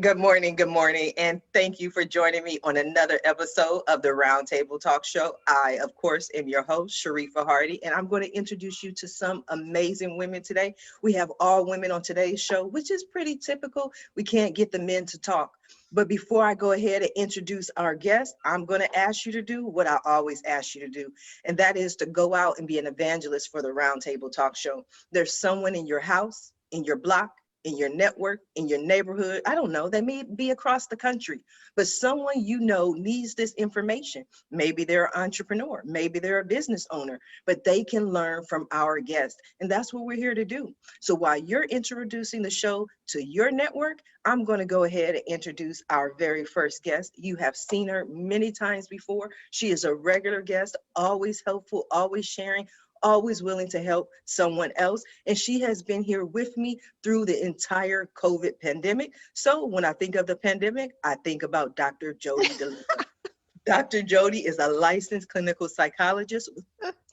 Good morning, good morning, and thank you for joining me on another episode of the Roundtable Talk Show. I, of course, am your host, Sharifa Hardy, and I'm going to introduce you to some amazing women today. We have all women on today's show, which is pretty typical. We can't get the men to talk. But before I go ahead and introduce our guest, I'm going to ask you to do what I always ask you to do, and that is to go out and be an evangelist for the Roundtable Talk Show. There's someone in your house, in your block, in your network, in your neighborhood, I don't know, they may be across the country, but someone you know needs this information. Maybe they're an entrepreneur, maybe they're a business owner, but they can learn from our guests. And that's what we're here to do. So while you're introducing the show to your network, I'm going to go ahead and introduce our very first guest. You have seen her many times before. She is a regular guest, always helpful, always sharing, always willing to help someone else. And she has been here with me through the entire COVID pandemic. So when I think of the pandemic, I think about Dr. Jody DeLuca. Dr. Jody is a licensed clinical psychologist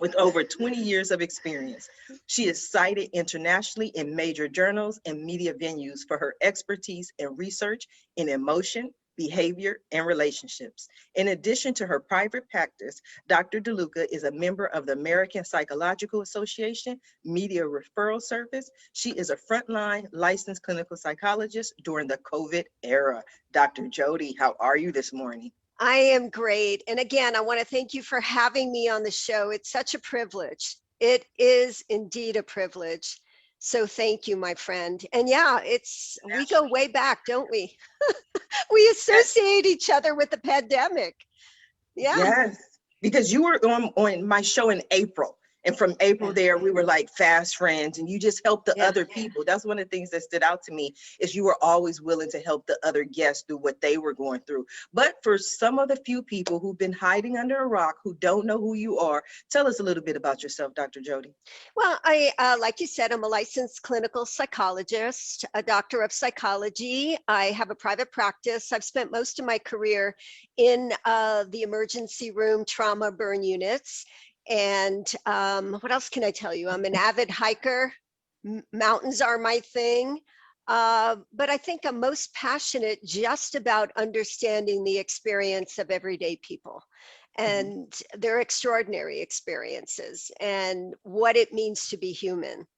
with over 20 years of experience. She is cited internationally in major journals and media venues for her expertise and research in emotion, behavior, and relationships. In addition to her private practice, Dr. DeLuca is a member of the American Psychological Association Media Referral Service. She is a frontline licensed clinical psychologist during the COVID era. Dr. Jody, how are you this morning? I am great. And again, I want to thank you for having me on the show. It's such a privilege. It is indeed a privilege. So thank you, my friend. And yeah, we go way back, don't we? We associate each other with the pandemic. Yeah. Yes, because you were on my show in April. And from April there, we were like fast friends, and you just helped the other people. That's one of the things that stood out to me is you were always willing to help the other guests through what they were going through. But for some of the few people who've been hiding under a rock, who don't know who you are, tell us a little bit about yourself, Dr. Jody. Well, like you said, I'm a licensed clinical psychologist, a doctor of psychology. I have a private practice. I've spent most of my career in the emergency room trauma burn units. And what else can I tell you? I'm an avid hiker. Mountains are my thing. But I think I'm most passionate just about understanding the experience of everyday people and their extraordinary experiences and what it means to be human.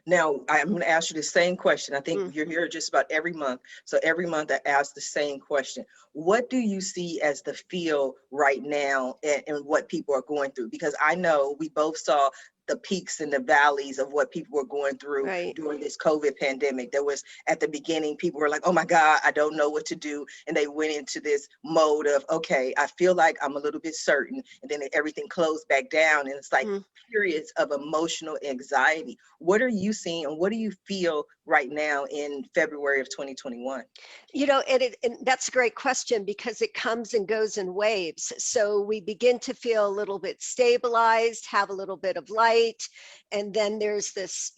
Now, I'm going to ask you the same question. I think you're here just about every month. So every month I ask the same question. What do you see as the feel right now and what people are going through? Because I know we both saw the peaks and the valleys of what people were going through during this COVID pandemic. There was, at the beginning, people were like, oh my God, I don't know what to do. And they went into this mode of, okay, I feel like I'm a little bit certain. And then everything closed back down. And it's like periods of emotional anxiety. What are you seeing and what do you feel right now in February of 2021? You know, and that's a great question because it comes and goes in waves. So we begin to feel a little bit stabilized, have a little bit of light. And then there's this,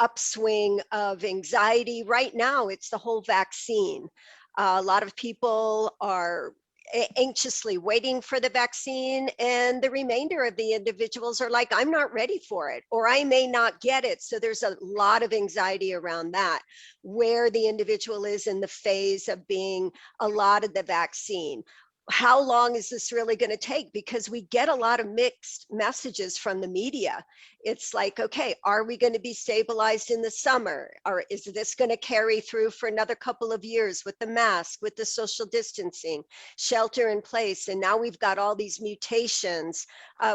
upswing of anxiety. Right now, it's the whole vaccine. A lot of people are anxiously waiting for the vaccine, and the remainder of the individuals are like, I'm not ready for it, or I may not get it. So there's a lot of anxiety around that, where the individual is in the phase of being allotted the vaccine. How long is this really going to take? Because we get a lot of mixed messages from the media. It's like, okay, are we going to be stabilized in the summer? Or is this going to carry through for another couple of years with the mask, with the social distancing, shelter in place? And now we've got all these mutations,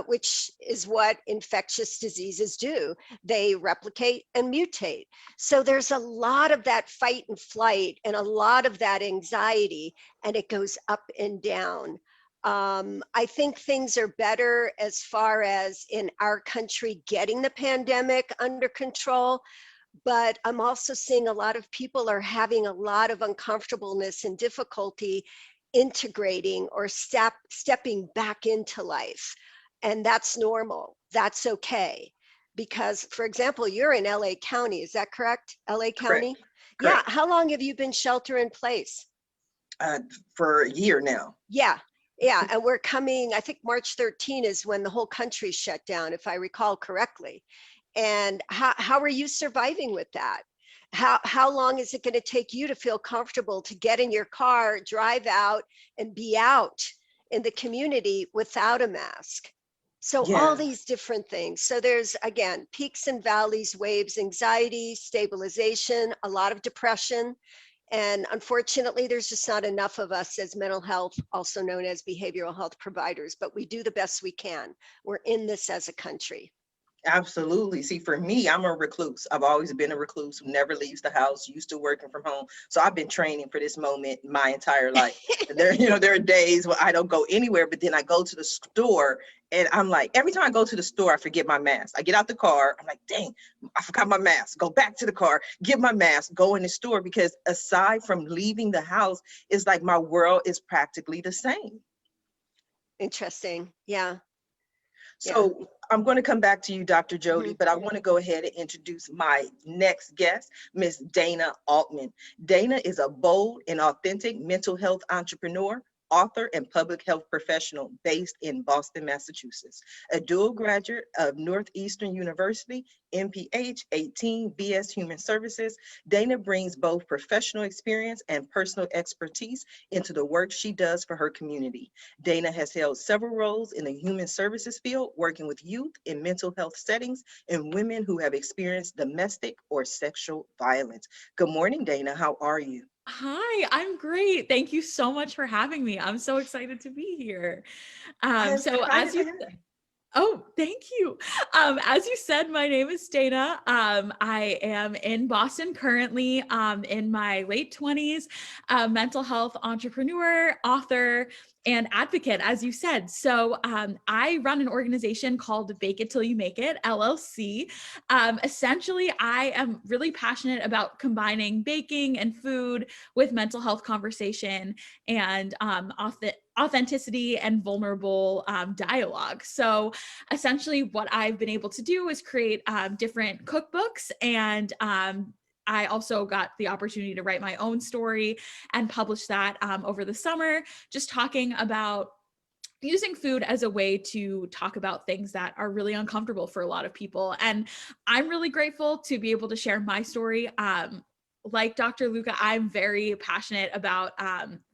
which is what infectious diseases do. They replicate and mutate. So there's a lot of that fight and flight and a lot of that anxiety, and it goes up and down. I think things are better as far as in our country getting the pandemic under control, but I'm also seeing a lot of people are having a lot of uncomfortableness and difficulty integrating or stepping back into life. And that's normal. That's okay. because, for example, you're in LA County, is that correct? LA County? Correct. Yeah. Correct. How long have you been shelter in place? Uh, for a year now. Yeah. Yeah. And we're coming, I think March 13 is when the whole country shut down, if I recall correctly. And how are you surviving with that? How long is it going to take you to feel comfortable to get in your car, drive out, and be out in the community without a mask? So all Yeah. these different things. So there's, again, peaks and valleys, waves, anxiety, stabilization, a lot of depression. And unfortunately, there's just not enough of us as mental health, also known as behavioral health providers, but we do the best we can. We're in this as a country. Absolutely. See, for me, I'm a recluse. I've always been a recluse who never leaves the house, used to working from home. So I've been training for this moment my entire life. There, there are days where I don't go anywhere, but then I go to the store and I'm like, every time I go to the store, I forget my mask. I get out the car, I'm like, dang, I forgot my mask. Go back to the car, get my mask, go in the store, because aside from leaving the house, it's like my world is practically the same. Interesting. Yeah. Yeah. So I'm going to come back to you, Dr. Jody, Mhm. but I want to go ahead and introduce my next guest, Miss Dayna Altman. Dayna is a bold and authentic mental health entrepreneur, author, and public health professional based in Boston, Massachusetts. A dual graduate of Northeastern University, MPH 18 BS Human Services, Dayna brings both professional experience and personal expertise into the work she does for her community. Dayna has held several roles in the human services field, working with youth in mental health settings and women who have experienced domestic or sexual violence. Good morning, Dayna. How are you? Hi, I'm great. Thank you so much for having me. I'm so excited to be here. I'm So excited as to you have you. Oh, thank you. As you said, my name is Dayna. I am in Boston currently, in my late 20s, mental health entrepreneur, author, and advocate, as you said. So I run an organization called Bake It Till You Make It, LLC. Essentially, I am really passionate about combining baking and food with mental health conversation and authenticity and vulnerable dialogue. So essentially what I've been able to do is create different cookbooks, and I also got the opportunity to write my own story and publish that over the summer, just talking about using food as a way to talk about things that are really uncomfortable for a lot of people. And I'm really grateful to be able to share my story. Like Dr. Luca, I'm very passionate about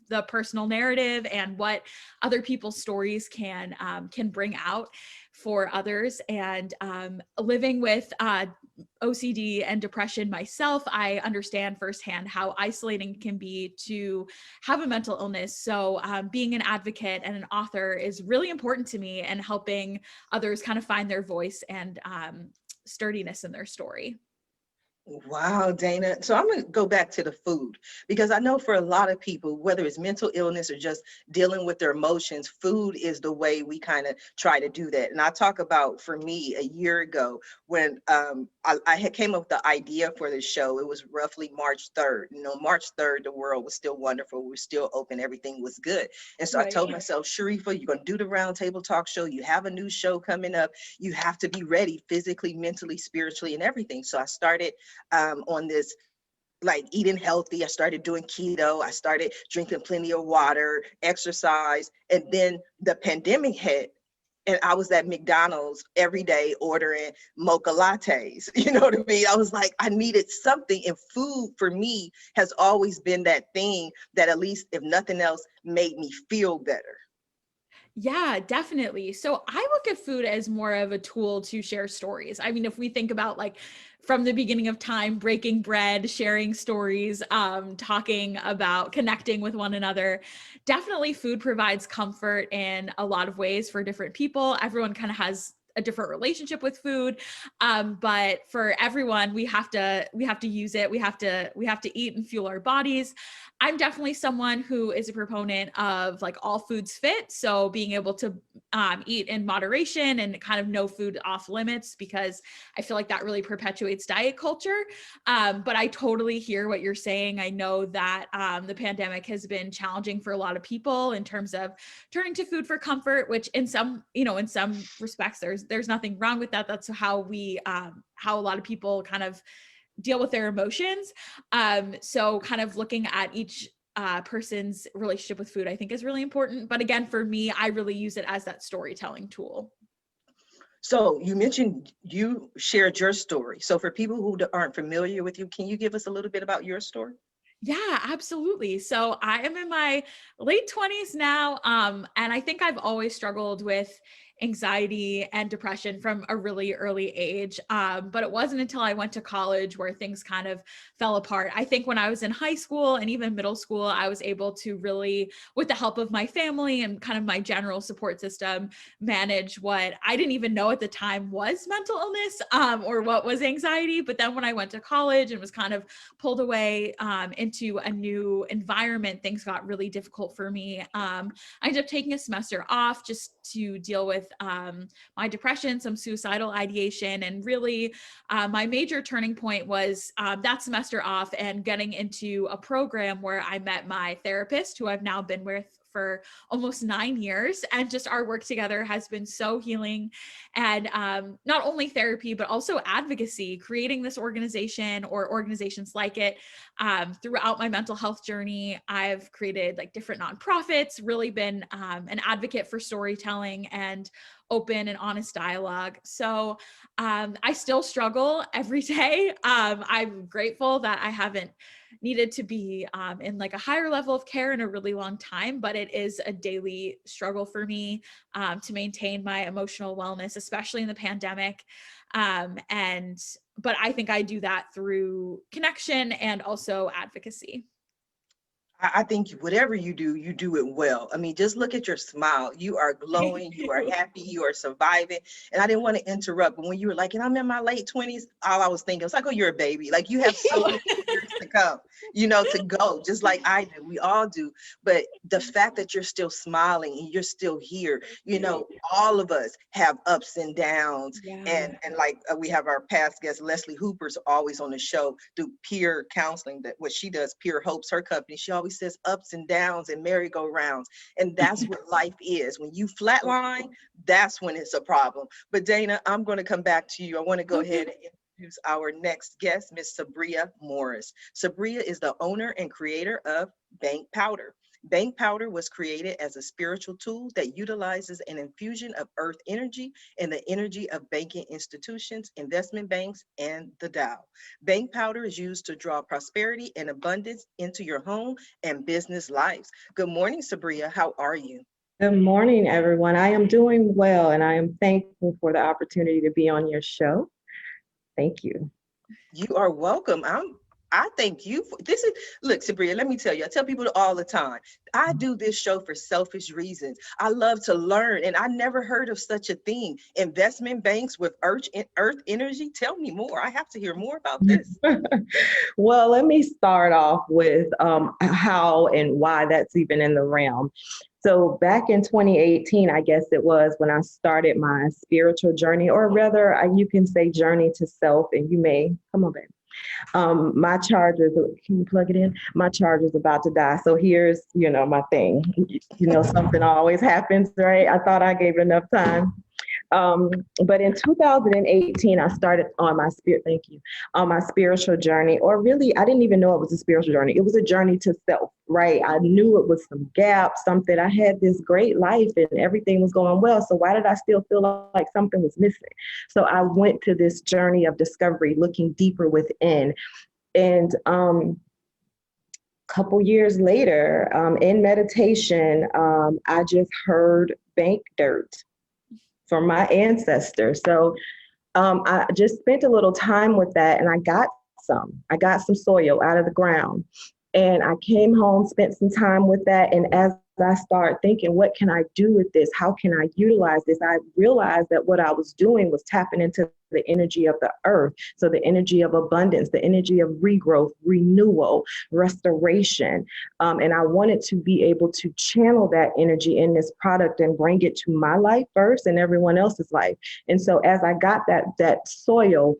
the personal narrative and what other people's stories can bring out for others. And living with OCD and depression myself, I understand firsthand how isolating it can be to have a mental illness. So being an advocate and an author is really important to me, and helping others kind of find their voice and sturdiness in their story. Wow, Dayna. So I'm going to go back to the food, because I know for a lot of people, whether it's mental illness or just dealing with their emotions, food is the way we kind of try to do that. And I talk about, for me, a year ago when I had came up with the idea for the show. It was roughly March 3rd. March 3rd, the world was still wonderful. We were still open. Everything was good. And so I Right. told myself, Sharifa, you're going to do the roundtable talk show. You have a new show coming up. You have to be ready physically, mentally, spiritually, and everything. So I started on this, like, eating healthy. I started doing keto. I started drinking plenty of water, exercise, and then the pandemic hit. And I was at McDonald's every day ordering mocha lattes. You know what I mean? I was like, I needed something. And food for me has always been that thing that, at least if nothing else, made me feel better. Yeah, definitely. So I look at food as more of a tool to share stories. I mean, if we think about, like, from the beginning of time, breaking bread, sharing stories, talking about connecting with one another, definitely food provides comfort in a lot of ways for different people. Everyone kind of has a different relationship with food, but for everyone, we have to use it. We have to eat and fuel our bodies. I'm definitely someone who is a proponent of like all foods fit. So being able to eat in moderation and kind of no food off limits, because I feel like that really perpetuates diet culture. But I totally hear what you're saying. I know that the pandemic has been challenging for a lot of people in terms of turning to food for comfort, which in some, in some respects, there's nothing wrong with that. That's how how a lot of people kind of deal with their emotions. So kind of looking at each person's relationship with food, I think is really important. But again, for me, I really use it as that storytelling tool. So you mentioned you shared your story. So for people who aren't familiar with you, can you give us a little bit about your story? Yeah, absolutely. So I am in my late 20s now. And I think I've always struggled with anxiety and depression from a really early age. But it wasn't until I went to college where things kind of fell apart. I think when I was in high school and even middle school, I was able to really, with the help of my family and kind of my general support system, manage what I didn't even know at the time was mental illness, or what was anxiety. But then when I went to college and was kind of pulled away into a new environment, things got really difficult for me. I ended up taking a semester off just to deal with my depression, some suicidal ideation, and really my major turning point was that semester off and getting into a program where I met my therapist, who I've now been with for almost 9 years. And just our work together has been so healing. And not only therapy, but also advocacy, creating this organization or organizations like it. Throughout my mental health journey, I've created like different nonprofits, really been an advocate for storytelling and open and honest dialogue. So I still struggle every day. I'm grateful that I haven't needed to be in like a higher level of care in a really long time, but it is a daily struggle for me to maintain my emotional wellness, especially in the pandemic. But I think I do that through connection and also advocacy. I think whatever you do it well. I mean, just look at your smile. You are glowing, you are happy, you are surviving. And I didn't want to interrupt, but when you were like, and I'm in my late 20s, all I was thinking, was like, oh, you're a baby. Like you have so many years to come, to go, just like I do. We all do. But the fact that you're still smiling and you're still here, all of us have ups and downs. Yeah. And like we have our past guest, Leslie Hooper's always on the show, do peer counseling, that what she does, Peer Hopes, her company. She always says ups and downs and merry-go-rounds. And that's what life is. When you flatline, that's when it's a problem. But Dayna, I'm going to come back to you. I want to go ahead and introduce our next guest, Miss Sabriya Morris. Sabriya is the owner and creator of Bank Powder. Bank Powder was created as a spiritual tool that utilizes an infusion of earth energy and the energy of banking institutions, investment banks, and the Tao. Bank Powder is used to draw prosperity and abundance into your home and business lives. Good morning, Sabriya. How are you? Good morning, everyone. I am doing well, and I am thankful for the opportunity to be on your show. Thank you. You are welcome. I thank you for this. Look, Sabriya, let me tell you, I tell people all the time, I do this show for selfish reasons. I love to learn, and I never heard of such a thing. Investment banks with earth energy. Tell me more. I have to hear more about this. Well, let me start off with how and why that's even in the realm. So back in 2018, I guess it was when I started my spiritual journey, or rather, you can say journey to self, and you may, come on, babe. My charger, can you plug it in? My charger's about to die. So here's, my thing. Something always happens, right? I thought I gave it enough time. But in 2018, I started on my my spiritual journey, or really, I didn't even know it was a spiritual journey. It was a journey to self, right? I knew it was some gap, something. I had this great life and everything was going well. So why did I still feel like something was missing? So I went to this journey of discovery, looking deeper within. And couple years later, in meditation, I just heard bank dirt from my ancestors. So I just spent a little time with that, and I got some soil out of the ground. And I came home, spent some time with that. And as I start thinking, what can I do with this? How can I utilize this? I realized that what I was doing was tapping into the energy of the earth. So the energy of abundance, the energy of regrowth, renewal, restoration. And I wanted to be able to channel that energy in this product and bring it to my life first and everyone else's life. And so as I got that soil,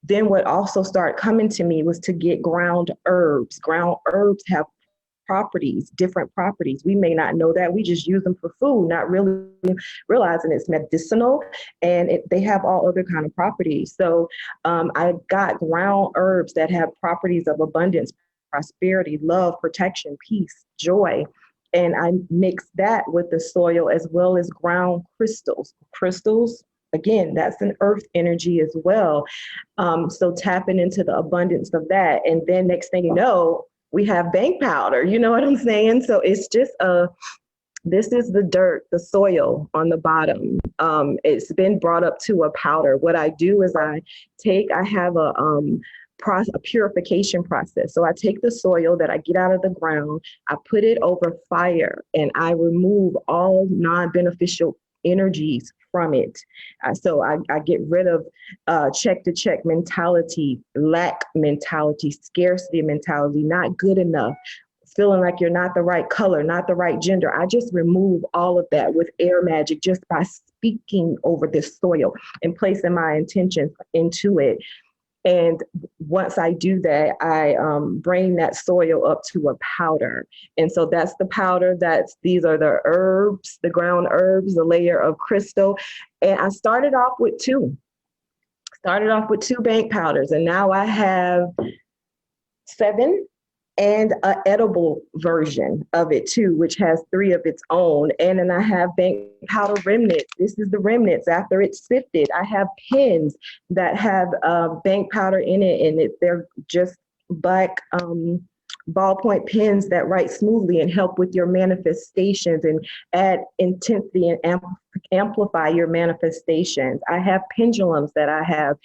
then what also started coming to me was to get ground herbs. Ground herbs have properties, different properties. We may not know that. We just use them for food, not really realizing it's medicinal, and they have all other kind of properties. So I got ground herbs that have properties of abundance, prosperity, love, protection, peace, joy. And I mix that with the soil as well as ground crystals. Crystals, again, that's an earth energy as well. So tapping into the abundance of that. And then next thing you know, we have bank powder, you know what I'm saying? So it's just this is the dirt, the soil on the bottom. It's been brought up to a powder. What I do is I have a purification process. So I take the soil that I get out of the ground, I put it over fire, and I remove all non-beneficial energies from it. So I get rid of check to check mentality, lack mentality, scarcity mentality, not good enough, feeling like you're not the right color, not the right gender. I just remove all of that with air magic just by speaking over this soil and placing my intentions into it. And once I do that, I bring that soil up to a powder. And so that's the powder. These are the herbs, the ground herbs, the layer of crystal. And I started off with two bank powders. And now I have 7 and an edible version of it too, which has 3 of its own. And then I have bank powder remnants. This is the remnants after it's sifted. I have pens that have bank powder in it, and they're just black ballpoint pens that write smoothly and help with your manifestations and add intensity and amplify your manifestations. I have pendulums that I have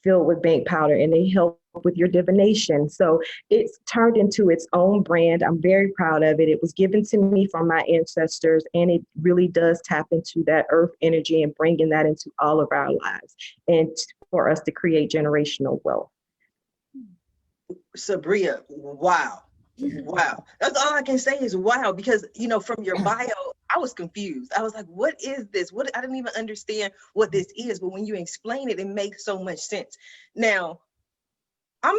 filled with bank powder, and they help with your divination. So it's turned into its own brand. I'm very proud of it. It was given to me from my ancestors, and it really does tap into that earth energy and bringing that into all of our lives and for us to create generational wealth. Sabria, wow. Wow. That's all I can say is wow, because, from your bio, I was confused. I was like, what is this? I didn't even understand what this is, but when you explain it, it makes so much sense. Now, I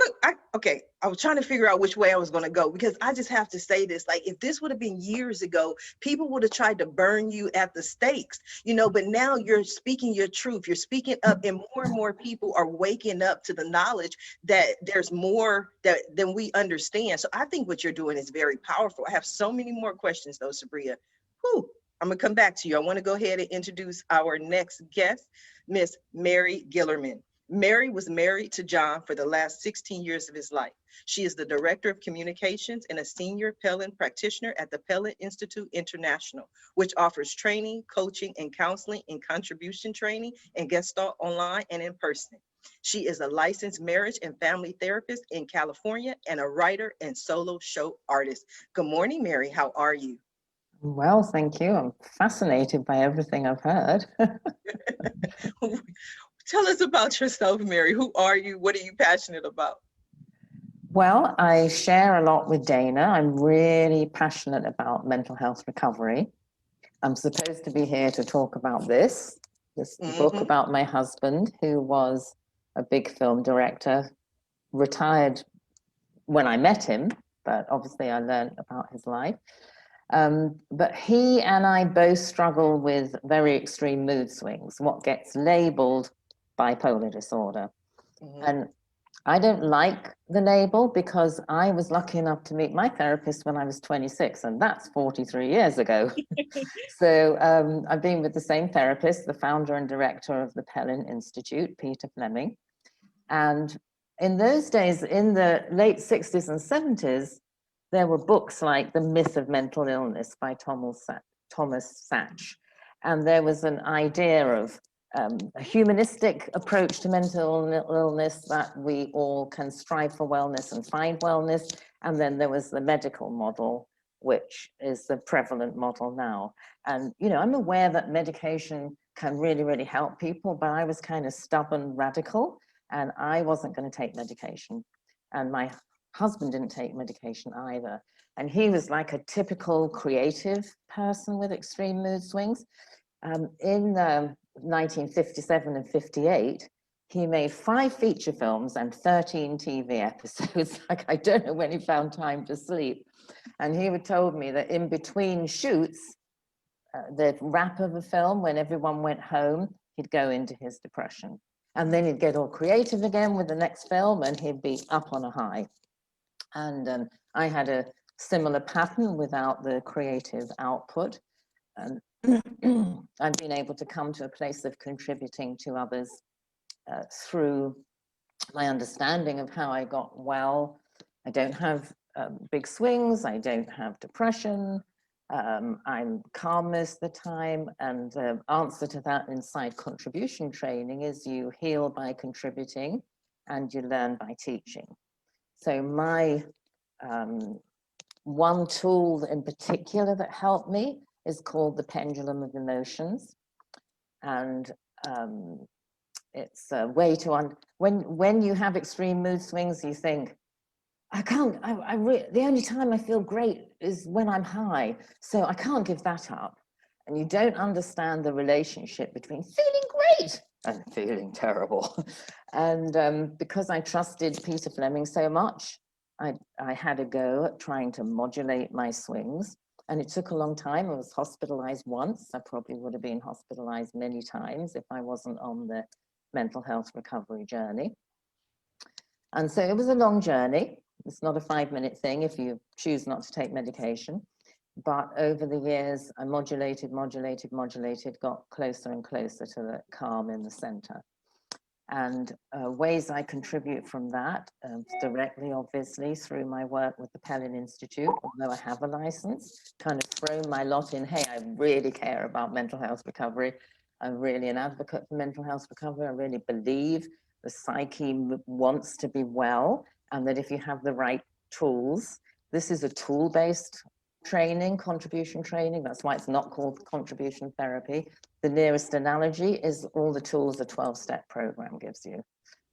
was trying to figure out which way I was going to go, because I just have to say this, like, if this would have been years ago, people would have tried to burn you at the stakes, but now you're speaking your truth, you're speaking up, and more people are waking up to the knowledge that there's more than we understand. So I think what you're doing is very powerful. I have so many more questions though, Sabria. I'm gonna come back to you. I want to go ahead and introduce our next guest, Miss Mary Gillerman. Mary was married to John for the last 16 years of his life. She is the Director of Communications and a Senior Pelin Practitioner at the Pelin Institute International, which offers training, coaching, and counseling in contribution training and Gestalt online and in person. She is a licensed marriage and family therapist in California and a writer and solo show artist. Good morning, Mary. How are you? Well, thank you. I'm fascinated by everything I've heard. Tell us about yourself, Mary. Who are you? What are you passionate about? Well, I share a lot with Dayna. I'm really passionate about mental health recovery. I'm supposed to be here to talk about this book about my husband, who was a big film director, retired when I met him, but obviously I learned about his life. But he and I both struggle with very extreme mood swings, what gets labeled bipolar disorder. And I don't like the label because I was lucky enough to meet my therapist when I was 26, and that's 43 years ago. So I've been with the same therapist, the founder and director of the Pelin Institute, Peter Fleming. And in those days, in the late 60s and 70s, there were books like The Myth of Mental Illness by Thomas Sachs. And there was an idea of a humanistic approach to mental illness, that we all can strive for wellness and find wellness. And then there was the medical model which is the prevalent model now. And, you know, I'm aware that medication can really, really help people, but I was kind of stubborn radical, and I wasn't going to take medication. And my husband didn't take medication either. And he was like a typical creative person with extreme mood swings. In 1957 and 58, he made 5 feature films and 13 TV episodes. Like, I don't know when he found time to sleep. And he would told me that in between shoots, the wrap of a film, when everyone went home, he'd go into his depression. And then he'd get all creative again with the next film, and he'd be up on a high. And I had a similar pattern without the creative output. And I've been able to come to a place of contributing to others through my understanding of how I got well. I don't have big swings. I don't have depression. I'm calm most of the time. And the answer to that inside contribution training is you heal by contributing and you learn by teaching. So my one tool in particular that helped me is called the Pendulum of Emotions. And it's a way to, when you have extreme mood swings, you think, the only time I feel great is when I'm high, so I can't give that up. And you don't understand the relationship between feeling great and feeling terrible. And because I trusted Peter Fleming so much, I had a go at trying to modulate my swings. And it took a long time. I was hospitalized once. I probably would have been hospitalized many times if I wasn't on the mental health recovery journey. And so it was a long journey. It's not a 5-minute thing if you choose not to take medication. But over the years, I modulated, got closer and closer to the calm in the center. And ways I contribute from that, directly, obviously, through my work with the Pellin Institute, although I have a license, kind of thrown my lot in, hey, I really care about mental health recovery. I'm really an advocate for mental health recovery. I really believe the psyche wants to be well, and that if you have the right tools, this is a tool-based training, contribution training. That's why it's not called contribution therapy. The nearest analogy is all the tools a 12-step program gives you,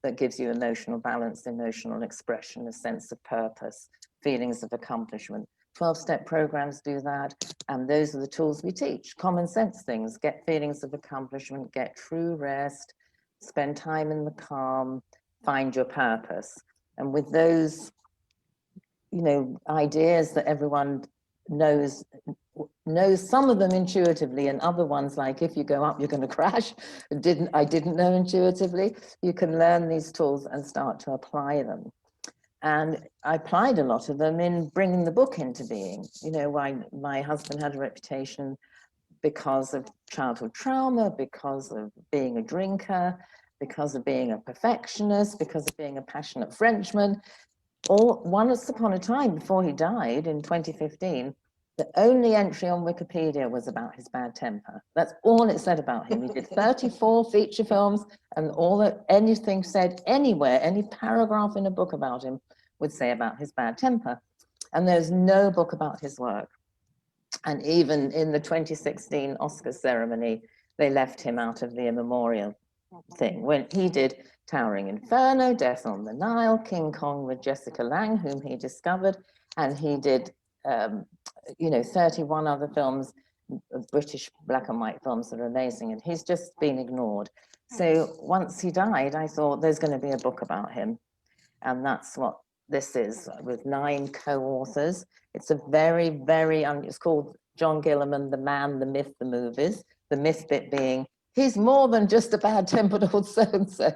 that gives you emotional balance, emotional expression, a sense of purpose, feelings of accomplishment. 12-step programs do that, and those are the tools we teach. Common sense things, get feelings of accomplishment, get true rest, spend time in the calm, find your purpose. And with those, you know, ideas that everyone knows some of them intuitively, and other ones like if you go up you're going to crash, I didn't know intuitively. You can learn these tools and start to apply them. And I applied a lot of them in bringing the book into being. You know, my husband had a reputation because of childhood trauma, because of being a drinker, because of being a perfectionist, because of being a passionate Frenchman. Once upon a time, before he died in 2015, the only entry on Wikipedia was about his bad temper. That's all it said about him. He did 34 feature films, and all that anything said anywhere, any paragraph in a book about him would say about his bad temper. And there's no book about his work. And even in the 2016 Oscar ceremony, they left him out of the immemorial thing when he did Towering Inferno, Death on the Nile, King Kong with Jessica Lange, whom he discovered, and he did, you know, 31 other films, British black and white films that are amazing, and he's just been ignored. So once he died, I thought there's going to be a book about him, and that's what this is, with 9 co-authors. It's a very, it's called John Gillerman, The Man, the Myth, the Movies. The myth bit being, he's more than just a bad-tempered old so-and-so.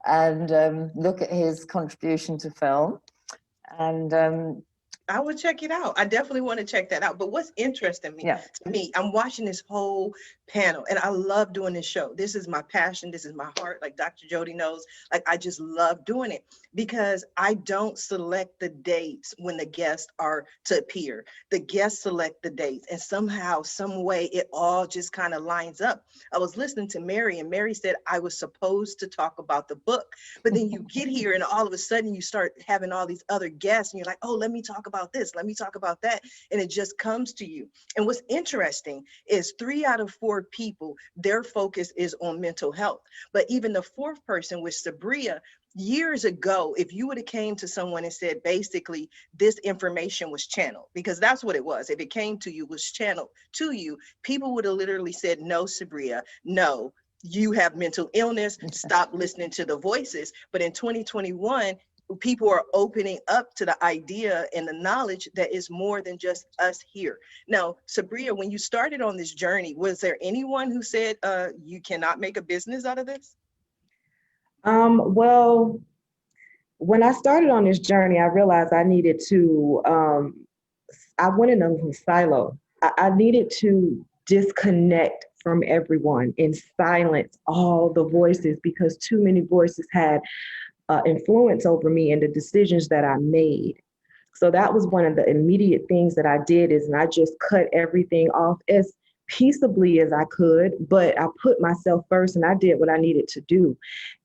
And look at his contribution to film. And I would check it out. I definitely want to check that out. But what's interesting to me, I'm watching this whole panel, and I love doing this show. This is my passion. This is my heart. Like Dr. Jody knows, like I just love doing it because I don't select the dates when the guests are to appear. The guests select the dates, and somehow, some way, it all just kind of lines up. I was listening to Mary, and Mary said I was supposed to talk about the book, but then you get here, and all of a sudden you start having all these other guests, and you're like, oh, let me talk about about this. Let me talk about that. And it just comes to you. And what's interesting is 3 out of 4 people, their focus is on mental health. But even the 4th person with Sabria, years ago, if you would have came to someone and said, basically, this information was channeled, because that's what it was. If it came to you, was channeled to you, people would have literally said, no, Sabria, no, you have mental illness, stop listening to the voices. But in 2021, people are opening up to the idea and the knowledge that is more than just us here. Now, Sabria, when you started on this journey, was there anyone who said you cannot make a business out of this? Well, when I started on this journey, I realized I needed to, I went in a silo. I needed to disconnect from everyone and silence all the voices, because too many voices had influence over me and the decisions that I made. So that was one of the immediate things that I did, is I just cut everything off as peaceably as I could, but I put myself first and I did what I needed to do.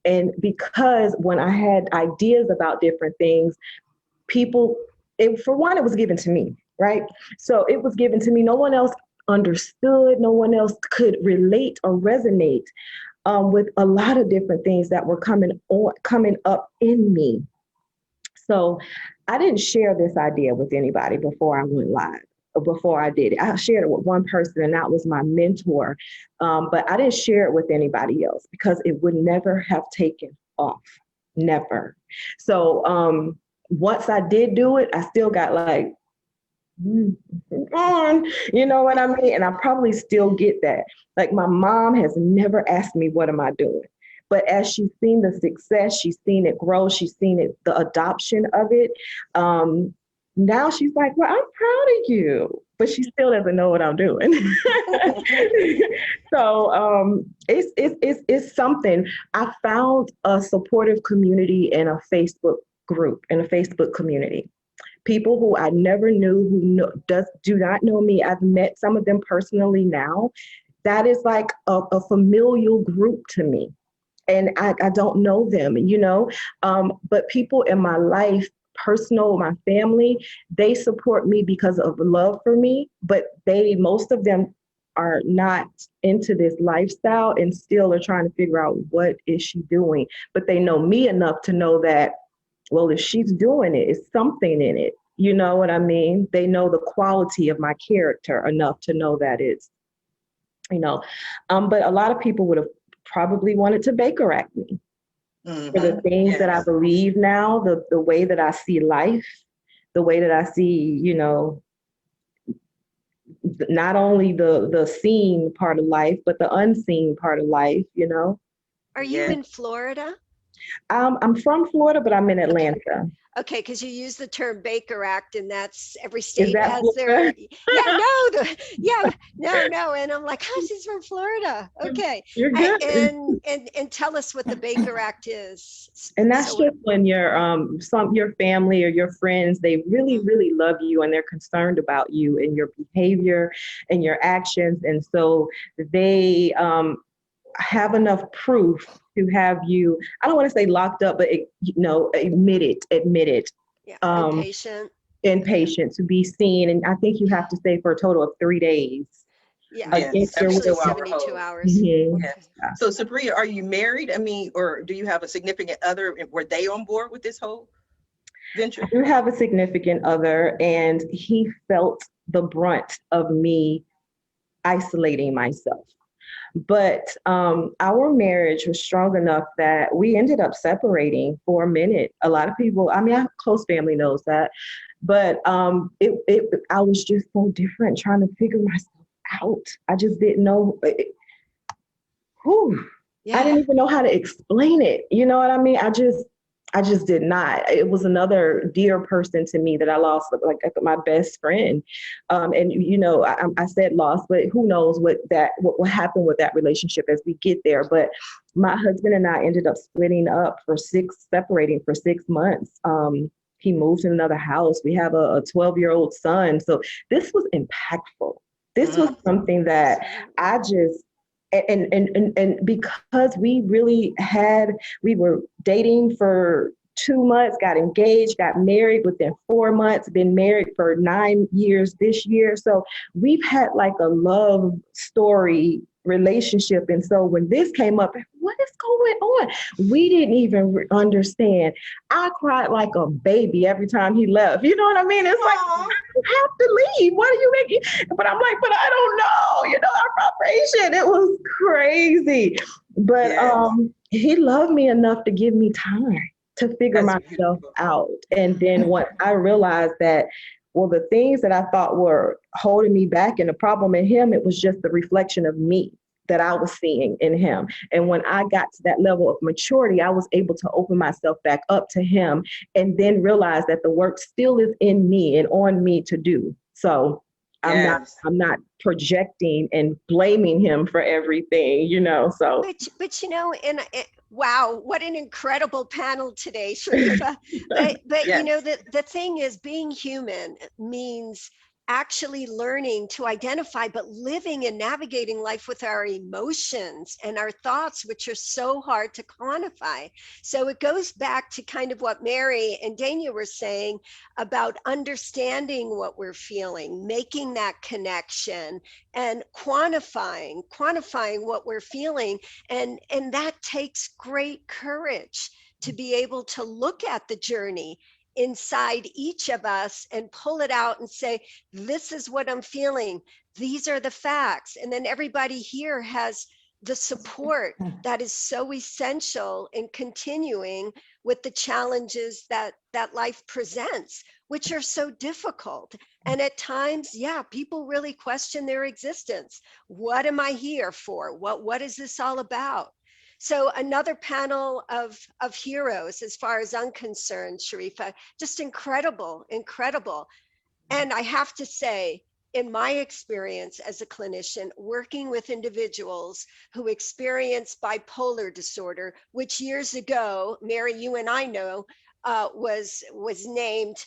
And because when I had ideas about different things, people, for one, it was given to me, right? So it was given to me. No one else understood. No one else could relate or resonate with a lot of different things that were coming up in me. So I didn't share this idea with anybody before I went live. Before I did it, I shared it with one person, and that was my mentor. But I didn't share it with anybody else because it would never have taken off, never. So once I did do it, I still got like, on, you know what I mean? And I probably still get that. Like, my mom has never asked me, what am I doing? But as she's seen the success, she's seen it grow, she's seen it, the adoption of it. Now she's like, well, I'm proud of you, but she still doesn't know what I'm doing. So it's something. I found a supportive community in a Facebook group, in a Facebook community. People who I never knew, who do not know me. I've met some of them personally now. That is like a familial group to me. And I don't know them, you know, but people in my life, personal, my family, they support me because of love for me, but most of them are not into this lifestyle and still are trying to figure out, what is she doing? But they know me enough to know that, well, if she's doing it, it's something in it. You know what I mean? They know the quality of my character enough to know that it's, you know, but a lot of people would have probably wanted to Baker Act me. Mm-hmm. For the things that I believe now, the way that I see life, the way that I see, you know, not only the seen part of life, but the unseen part of life, you know. Are you in Florida? I'm from Florida, but I'm in Atlanta. Okay, because you use the term Baker Act, and that's every state has their. No. And I'm like, oh, she's from Florida. Okay, you're good. And tell us what the Baker Act is. And that's just when your family or your friends, they really, really love you and they're concerned about you and your behavior and your actions, and so they have enough proof to have you, I don't want to say locked up, but admitted. Impatient to be seen. And I think you have to stay for a total of 3 days. Especially 72 hours. Mm-hmm. Yeah. So Sabria, are you married? I mean, or do you have a significant other? Were they on board with this whole venture? I do have a significant other, and he felt the brunt of me isolating myself. But our marriage was strong enough that we ended up separating for a minute. A lot of people, I mean, our close family knows that, but I was just so different, trying to figure myself out. I just didn't know. I didn't even know how to explain it. You know what I mean? I just did not. It was another dear person to me that I lost, like my best friend. And, you know, I said lost, but who knows what will happen with that relationship as we get there. But my husband and I ended up separating for 6 months. He moved to another house. We have a 12-year-old son. So this was impactful. This was something that I just, and because we were dating for 2 months, got engaged, got married within 4 months, been married for 9 years this year. So we've had like a love story relationship. And so when this came up, what is going on? We didn't even understand. I cried like a baby every time he left. You know what I mean? It's like, you have to leave. What are you making? But I'm like, but I don't know. You know, our vibration. It was crazy. But he loved me enough to give me time to figure myself out. And then once I realized that, well, the things that I thought were holding me back and the problem in him, it was just the reflection of me that I was seeing in him. And when I got to that level of maturity, I was able to open myself back up to him and then realize that the work still is in me and on me to do. So I'm not projecting and blaming him for everything, you know, so. But you know, wow, what an incredible panel today, Sharifa. but you know, the thing is, being human means actually learning to identify, but living and navigating life with our emotions and our thoughts, which are so hard to quantify. So it goes back to kind of what Mary and Dayna were saying about understanding what we're feeling, making that connection and quantifying what we're feeling. And that takes great courage to be able to look at the journey inside each of us and pull it out and say, this is what I'm feeling. These are the facts. And then everybody here has the support that is so essential in continuing with the challenges that life presents, which are so difficult. And at times, people really question their existence. What am I here for? What is this all about? So another panel of heroes, as far as I'm concerned, Sharifa, just incredible. And I have to say, in my experience as a clinician, working with individuals who experience bipolar disorder, which years ago, Mary, you and I know, was named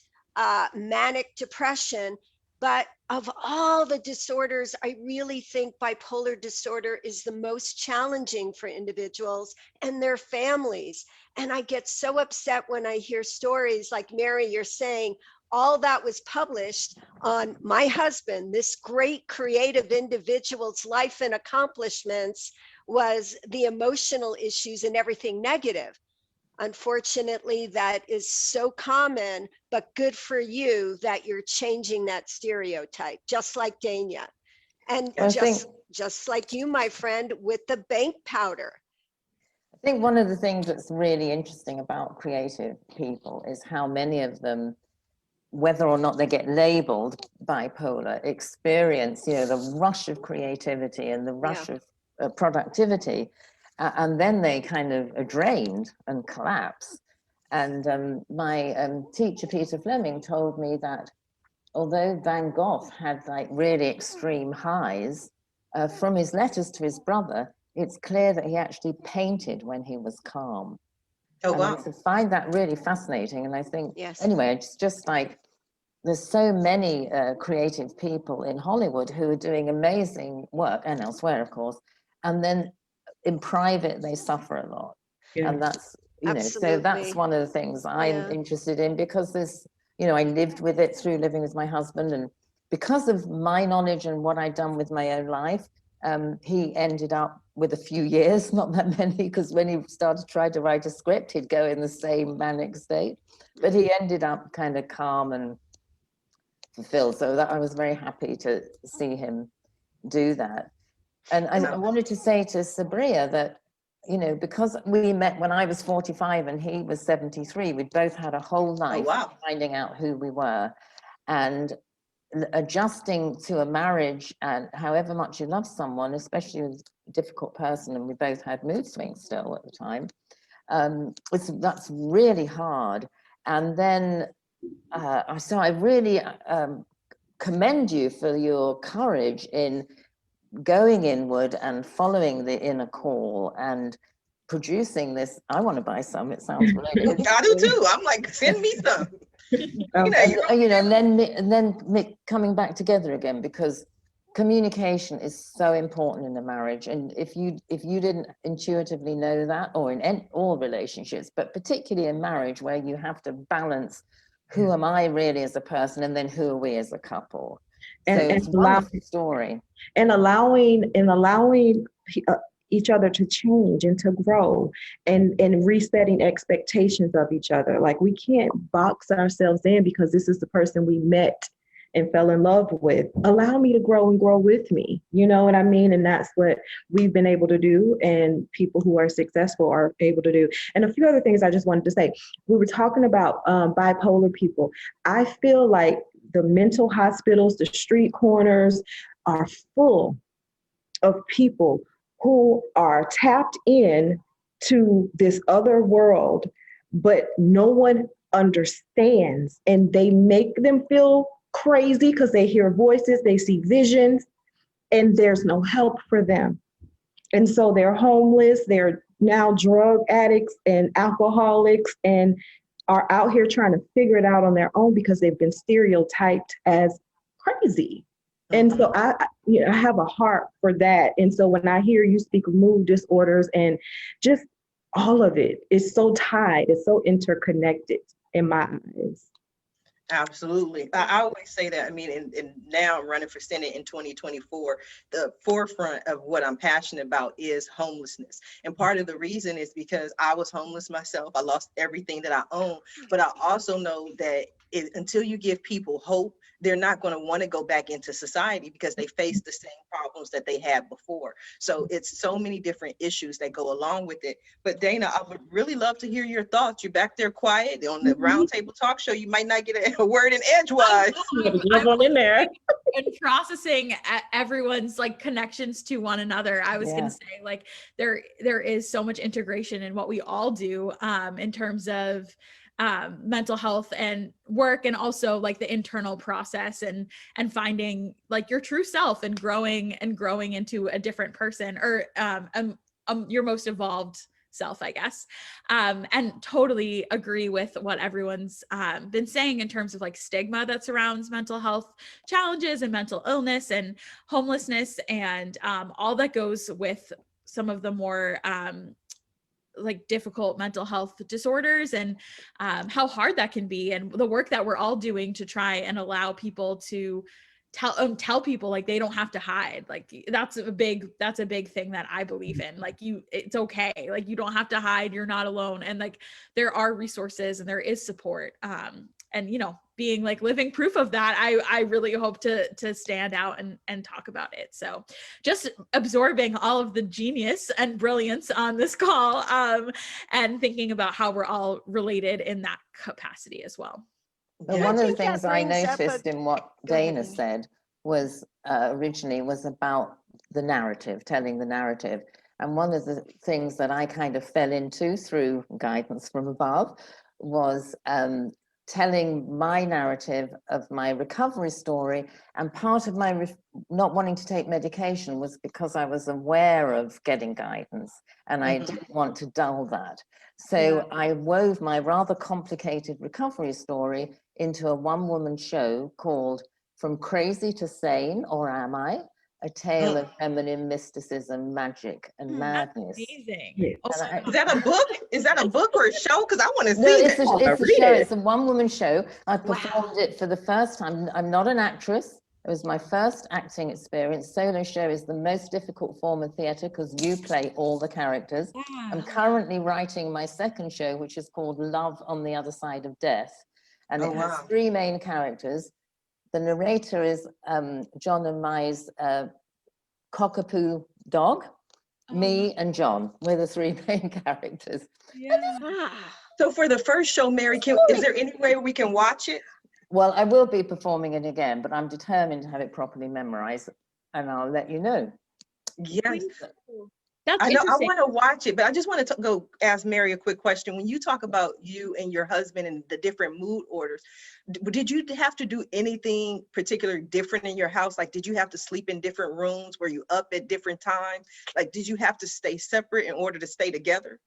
manic depression. But of all the disorders, I really think bipolar disorder is the most challenging for individuals and their families. And I get so upset when I hear stories like, Mary, you're saying, all that was published on my husband, this great creative individual's life and accomplishments, was the emotional issues and everything negative. Unfortunately, that is so common, but good for you that you're changing that stereotype, just like Dayna. And just like you, my friend, with the bank powder. I think one of the things that's really interesting about creative people is how many of them, whether or not they get labeled bipolar, experience, you know, the rush of creativity and the rush of productivity. And then they kind of are drained and collapse. And my teacher, Peter Fleming, told me that although Van Gogh had like really extreme highs, from his letters to his brother, it's clear that he actually painted when he was calm. Oh, wow. And I find that really fascinating. And I think, anyway, it's just like, there's so many creative people in Hollywood who are doing amazing work, and elsewhere, of course, and then in private, they suffer a lot. And that's, you know, so that's one of the things I'm interested in, because there's, you know, I lived with it through living with my husband, and because of my knowledge and what I'd done with my own life, he ended up with a few years, not that many, because when he started trying to write a script, he'd go in the same manic state, but he ended up kind of calm and fulfilled. So that I was very happy to see him do that. And I wanted to say to Sabria that, you know, because we met when I was 45 and he was 73, we both had a whole life finding out who we were and adjusting to a marriage. And however much you love someone, especially with a difficult person, and we both had mood swings still at the time, that's really hard. And then so I really commend you for your courage in going inward and following the inner call and producing this. I want to buy some. It sounds really interesting. I do too. I'm like, send me some. And then coming back together again, because communication is so important in a marriage, and if you didn't intuitively know that, or in all relationships, but particularly in marriage, where you have to balance who am I really as a person, and then who are we as a couple. So it's a wonderful story. And allowing each other to change and to grow, and resetting expectations of each other. Like, we can't box ourselves in because this is the person we met and fell in love with. Allow me to grow and grow with me. You know what I mean? And that's what we've been able to do, and people who are successful are able to do. And a few other things I just wanted to say. We were talking about bipolar people. I feel like the mental hospitals, the street corners are full of people who are tapped in to this other world, but no one understands, and they make them feel crazy because they hear voices, they see visions, and there's no help for them. And so they're homeless, they're now drug addicts and alcoholics, and are out here trying to figure it out on their own because they've been stereotyped as crazy. And so I have a heart for that. And so when I hear you speak of mood disorders and just all of it, it's so tied, it's so interconnected in my eyes. Absolutely. I always say that. I mean, and now I'm running for Senate in 2024. The forefront of what I'm passionate about is homelessness. And part of the reason is because I was homeless myself. I lost everything that I own. But I also know that until you give people hope, they're not going to want to go back into society because they face the same problems that they had before. So it's so many different issues that go along with it. But Dayna, I would really love to hear your thoughts. You're back there quiet on the Roundtable Talk Show. You might not get a word in edgewise. I'm in there. And processing everyone's like connections to one another. I was going to say, like, there is so much integration in what we all do in terms of mental health and work, and also like the internal process and finding like your true self and growing into a different person, or your most evolved self, I guess. And totally agree with what everyone's been saying in terms of like stigma that surrounds mental health challenges and mental illness and homelessness, and all that goes with some of the more like difficult mental health disorders, and how hard that can be, and the work that we're all doing to try and allow people to tell people like they don't have to hide. Like that's a big thing that I believe in. Like it's okay. Like you don't have to hide. You're not alone. And like there are resources and there is support. And being like living proof of that, I really hope to stand out and talk about it. So just absorbing all of the genius and brilliance on this call, and thinking about how we're all related in that capacity as well. One of the things I noticed in what Dayna said was originally was about the narrative, telling the narrative. And one of the things that I kind of fell into through guidance from above was telling my narrative of my recovery story. And part of my not wanting to take medication was because I was aware of getting guidance, and I didn't want to dull that. So I wove my rather complicated recovery story into a one-woman show called From Crazy to Sane, or Am I? A Tale of Feminine Mysticism, Magic, and Madness. That's amazing. Is that a book? Is that a book or a show? Because I want to see it's that. It's a show. It's a one-woman show. I performed it for the first time. I'm not an actress. It was my first acting experience. Solo show is the most difficult form of theatre because you play all the characters. I'm currently writing my second show, which is called Love on the Other Side of Death. And it has three main characters. The narrator is John and Mai's cockapoo dog. Me and John, we're the three main characters. So for the first show, Mary, is there any way we can watch it? Well, I will be performing it again, but I'm determined to have it properly memorized, and I'll let you know. Yes. That's I know I interesting. want to watch it, but I just want to go ask Mary a quick question. When you talk about you and your husband and the different mood orders, did you have to do anything particularly different in your house? Like, did you have to sleep in different rooms? Were you up at different times? Like, did you have to stay separate in order to stay together?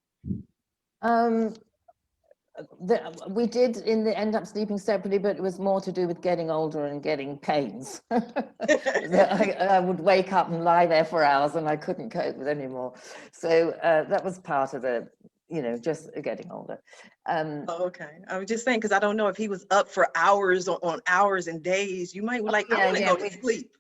we did in the end up sleeping separately, but it was more to do with getting older and getting pains. I would wake up and lie there for hours and I couldn't cope with anymore. So that was part of the, just getting older. Okay, I was just saying, because I don't know if he was up for hours on hours and days. You might be like, I want to go to sleep.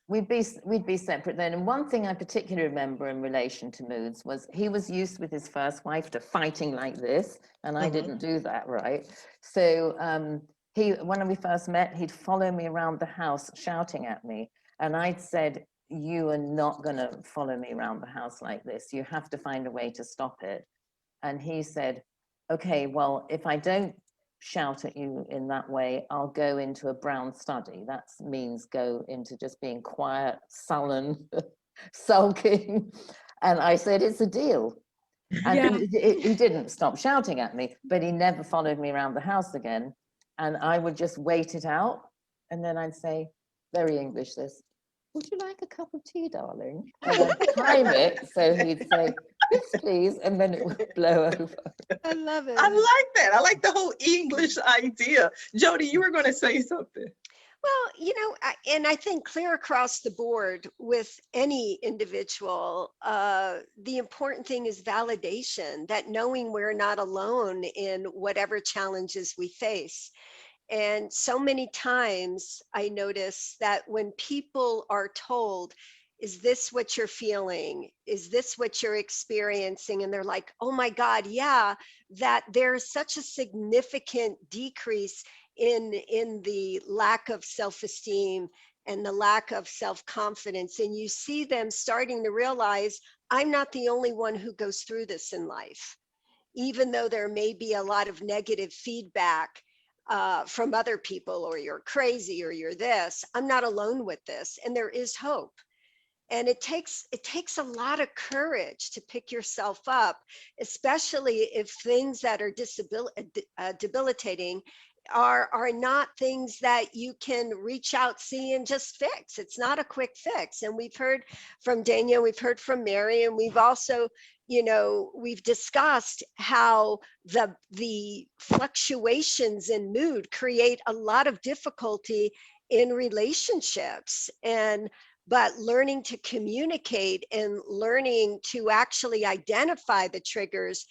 We'd be separate then. And one thing I particularly remember in relation to moods was he was used with his first wife to fighting like this, and I didn't do that, right? So when we first met, he'd follow me around the house shouting at me, and I'd said, you are not going to follow me around the house like this. You have to find a way to stop it. And he said, okay, well, if I don't shout at you in that way, I'll go into a brown study. That means go into just being quiet, sullen, sulking. And I said, it's a deal. And he didn't stop shouting at me, but he never followed me around the house again. And I would just wait it out. And then I'd say, very English this, would you like a cup of tea, darling? And then time it so he'd say, yes, please, and then it would blow over. I love it. I like that. I like the whole English idea. Jody, you were going to say something. Well, and I think clear across the board with any individual, the important thing is validation, that knowing we're not alone in whatever challenges we face. And so many times I notice that when people are told, is this what you're feeling? Is this what you're experiencing? And they're like, oh my God, yeah, that there's such a significant decrease in the lack of self-esteem and the lack of self-confidence. And you see them starting to realize, I'm not the only one who goes through this in life. Even though there may be a lot of negative feedback from other people, or you're crazy, or you're this, I'm not alone with this. And there is hope. And it takes a lot of courage to pick yourself up, especially if things that are debilitating are not things that you can reach out, see, and just fix. It's not a quick fix. And we've heard from Dayna, we've heard from Mary, and we've also, we've discussed how the fluctuations in mood create a lot of difficulty in relationships. But learning to communicate and learning to actually identify the triggers,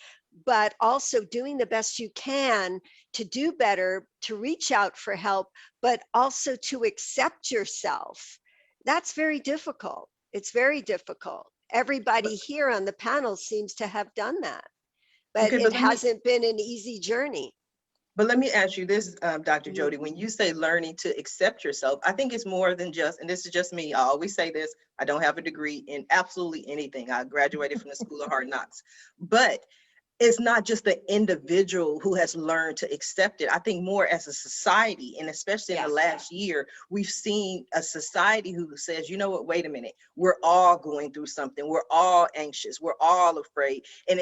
but also doing the best you can to do better, to reach out for help, but also to accept yourself. That's very difficult. It's very difficult. Everybody here on the panel seems to have done that, but it hasn't been an easy journey. But let me ask you this, Dr. Jody, when you say learning to accept yourself, I think it's more than just, and this is just me, I always say this, I don't have a degree in absolutely anything. I graduated from the School of Hard Knocks, but it's not just the individual who has learned to accept it. I think more as a society, and especially in the last year, we've seen a society who says, you know what, wait a minute, we're all going through something. We're all anxious. We're all afraid. And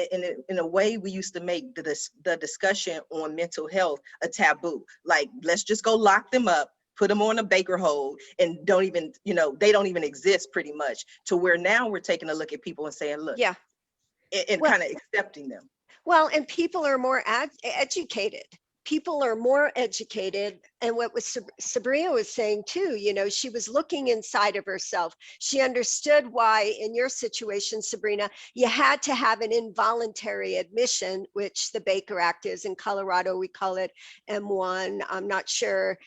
in a way, we used to make the discussion on mental health a taboo. Like, let's just go lock them up, put them on a baker hold, and don't even, they don't even exist pretty much, to where now we're taking a look at people and saying, look, and kind of accepting them. Well, and people are more educated. People are more educated. And what was Sabria was saying too, she was looking inside of herself. She understood why in your situation, Sabrina, you had to have an involuntary admission, which the Baker Act is. In Colorado, we call it M1. I'm not sure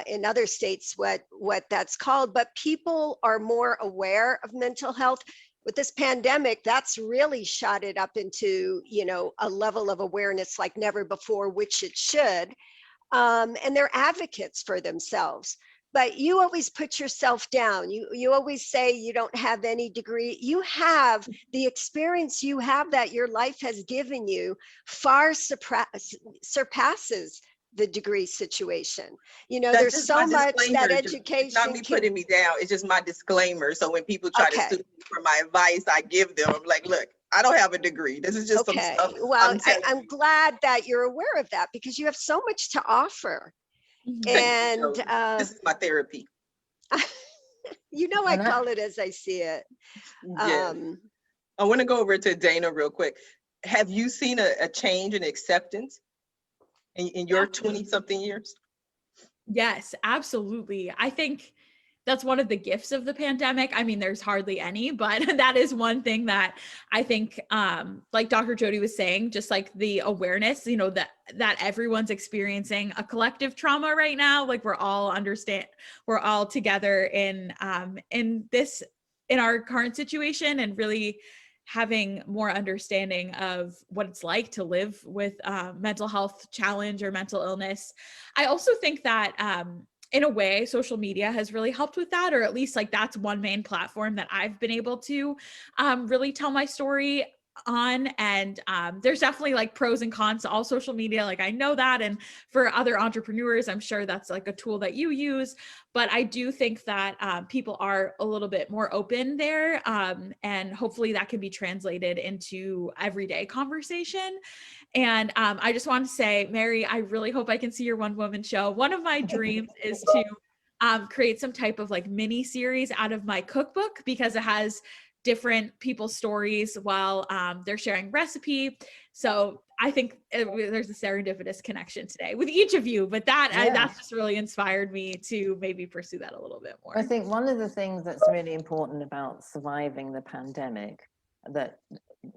in other states what that's called, but people are more aware of mental health. With this pandemic, that's really shot it up into, a level of awareness like never before, which it should. And they're advocates for themselves. But you always put yourself down. You always say you don't have any degree. You have the experience you have that your life has given you far surpasses the degree situation. There's so much that education. It's not me putting me down. It's just my disclaimer. So when people try to sue me for my advice, I give them, I'm like, look, I don't have a degree. This is just some stuff. Well, I'm glad that you're aware of that, because you have so much to offer. And this is my therapy. I call it as I see it. Yeah. I want to go over to Dayna real quick. Have you seen a change in acceptance? in your 20 something years? Yes, absolutely. I think that's one of the gifts of the pandemic. I mean, there's hardly any, but that is one thing that I think, like Dr. Jody was saying, just like the awareness, that everyone's experiencing a collective trauma right now. Like we're all together in our current situation, and really having more understanding of what it's like to live with mental health challenge or mental illness. I also think that in a way, social media has really helped with that, or at least like that's one main platform that I've been able to really tell my story on. And there's definitely like pros and cons to all social media. Like I know that. And for other entrepreneurs, I'm sure that's like a tool that you use. But I do think that people are a little bit more open there. And hopefully that can be translated into everyday conversation. And I just want to say, Mary, I really hope I can see your one woman show. One of my dreams is to create some type of like mini series out of my cookbook, because it has different people's stories while they're sharing recipe. So I think there's a serendipitous connection today with each of you, but that's just really inspired me to maybe pursue that a little bit more. I think one of the things that's really important about surviving the pandemic that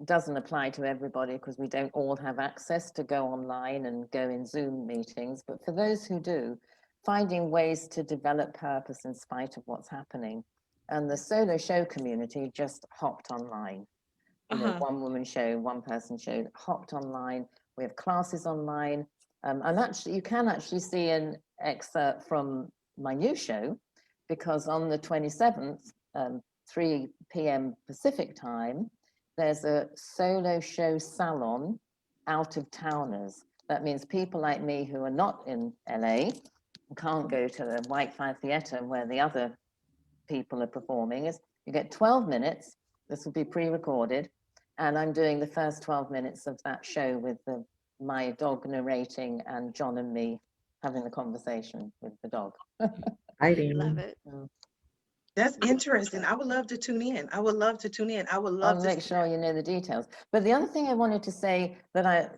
doesn't apply to everybody, because we don't all have access to go online and go in Zoom meetings, but for those who do, finding ways to develop purpose in spite of what's happening. And the solo show community just hopped online. One woman show, one person show, hopped online. We have classes online. And actually, you can actually see an excerpt from my new show, because on the 27th, 3 p.m. Pacific time, there's a solo show salon out of towners. That means people like me who are not in LA, can't go to the Whitefire Theatre where the other people are performing. You get 12 minutes. This will be pre-recorded, and I'm doing the first 12 minutes of that show with my dog narrating and John and me having the conversation with the dog. I love it. That's interesting. I would love to tune in. I would love to make sure you know the details. But the other thing I wanted to say that